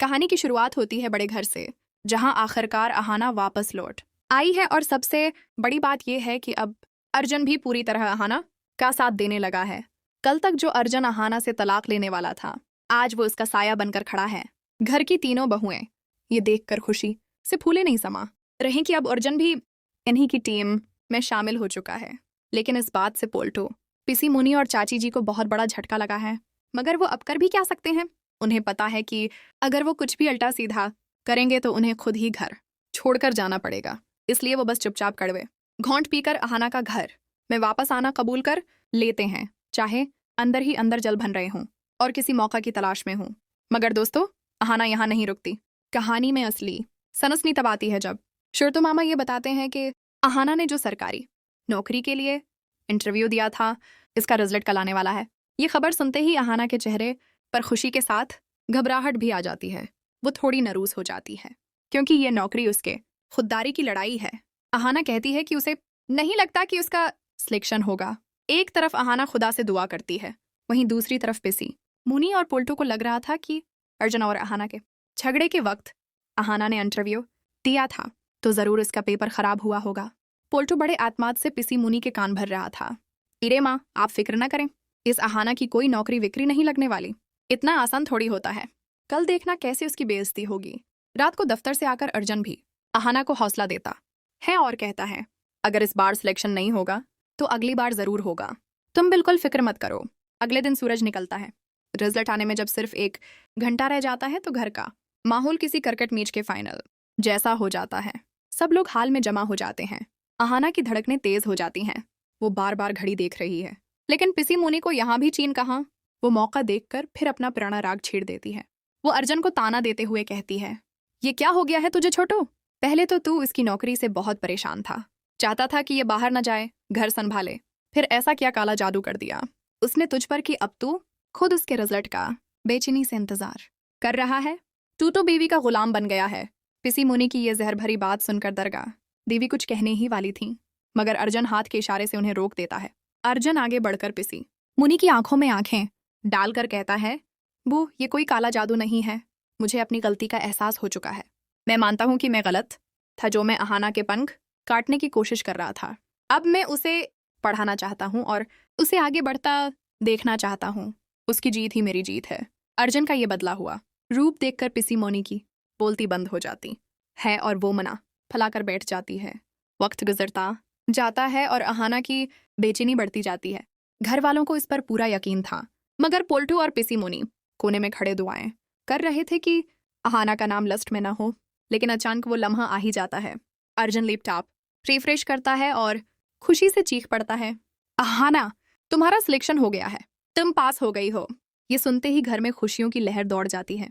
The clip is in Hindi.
कहानी की शुरुआत होती है बड़े घर से, जहां आखिरकार अहाना वापस लौट आई है। और सबसे बड़ी बात यह है कि अब अर्जुन भी पूरी तरह अहाना का साथ देने लगा है। कल तक जो अर्जुन अहाना से तलाक लेने वाला था, आज वो उसका साया बनकर खड़ा है। घर की तीनों बहुएं ये देखकर खुशी से फूले नहीं समा रही कि अब अर्जुन भी इन्हीं की टीम में शामिल हो चुका है। लेकिन इस बात से पोल्टो, पिसी मुनी और चाची जी को बहुत बड़ा झटका लगा है। मगर वो अब कर भी क्या सकते हैं? उन्हें पता है कि अगर वो कुछ भी उल्टा सीधा करेंगे तो उन्हें खुद ही घर छोड़कर जाना पड़ेगा। इसलिए वो बस चुपचाप कड़वे घोंट पीकर अहाना का घर में वापस आना कबूल कर लेते हैं, चाहे अंदर ही अंदर जल भन रहे हों और किसी मौका की तलाश में हों। मगर दोस्तों, अहाना यहाँ नहीं रुकती। कहानी में असली सनसनी तब आती है जब शुरतो मामा ये बताते हैं कि अहाना ने जो सरकारी नौकरी के लिए इंटरव्यू दिया था, इसका रिजल्ट कल आने वाला है। ये खबर सुनते ही अहाना के चेहरे पर खुशी के साथ घबराहट भी आ जाती है। वो थोड़ी नरूस हो जाती है क्योंकि ये नौकरी उसके खुददारी की लड़ाई है। अहाना कहती है कि उसे नहीं लगता कि उसका सिलेक्शन होगा। एक तरफ अहाना खुदा से दुआ करती है, वहीं दूसरी तरफ पिसी मुनी और पोल्टो को लग रहा था कि अर्जुन और अहाना के झगड़े के वक्त अहाना ने इंटरव्यू दिया था तो जरूर इसका पेपर खराब हुआ होगा। पोल्टो बड़े आत्माद से पिसी मुनी के कान भर रहा था। इरे माँ, आप फिक्र न करें, इस अहाना की कोई नौकरी विक्री नहीं लगने वाली। इतना आसान थोड़ी होता है। कल देखना कैसे उसकी बेइज्जती होगी। रात को दफ्तर से आकर अर्जुन भी अहाना को हौसला देता है और कहता है, अगर इस बार सिलेक्शन नहीं होगा तो अगली बार जरूर होगा। तुम बिल्कुल फिक्र मत करो। अगले दिन सूरज निकलता है। रिजल्ट आने में जब सिर्फ 1 घंटा रह जाता है तो घर का माहौल किसी क्रिकेट मैच के फाइनल जैसा हो जाता है। सब लोग हाल में जमा हो जाते हैं। अहाना की धड़कनें तेज हो जाती हैं। वो बार बार घड़ी देख रही है, लेकिन पिसी मुनी को यहाँ भी चीन कहाँ। वो मौका देखकर फिर अपना पुराना राग छेड़ देती है। वो अर्जुन को ताना देते हुए कहती है, ये क्या हो गया है तुझे छोटू? पहले तो तू इसकी नौकरी से बहुत परेशान था, चाहता था कि ये बाहर न जाए, घर संभाले। फिर ऐसा क्या काला जादू कर दिया उसने तुझ पर कि अब तू खुद उसके रिजल्ट का बेचैनी से इंतजार कर रहा है। तू तो बीवी का गुलाम बन गया है। पिसी मुनी की ये जहर भरी बात सुनकर दरगाह देवी कुछ कहने ही वाली थी, मगर अर्जुन हाथ के इशारे से उन्हें रोक देता है। अर्जुन आगे बढ़कर पिसी मुनी की आंखों में आंखें डालकर कहता है, बू, ये कोई काला जादू नहीं है। मुझे अपनी गलती का एहसास हो चुका है। मैं मानता हूँ कि मैं गलत था जो मैं अहाना के पंख काटने की कोशिश कर रहा था। अब मैं उसे पढ़ाना चाहता हूँ और उसे आगे बढ़ता देखना चाहता हूँ। उसकी जीत ही मेरी जीत है। अर्जुन का ये बदला हुआ रूप देखकर पिसी मोनी की बोलती बंद हो जाती है और वो मना फैलाकर बैठ जाती है। वक्त गुजरता जाता है और अहाना की बेचैनी बढ़ती जाती है। घर वालों को इस पर पूरा यकीन था, मगर पोल्टू और पिसी मुनी कोने में खड़े दुआएं कर रहे थे कि अहाना का नाम लिस्ट में न हो। लेकिन अचानक वो लम्हा आ ही जाता है। अर्जुन लैपटॉप रिफ्रेश करता है और खुशी से चीख पड़ता है, अहाना, तुम्हारा सिलेक्शन हो गया है। तुम पास हो गई हो। ये सुनते ही घर में खुशियों की लहर दौड़ जाती है।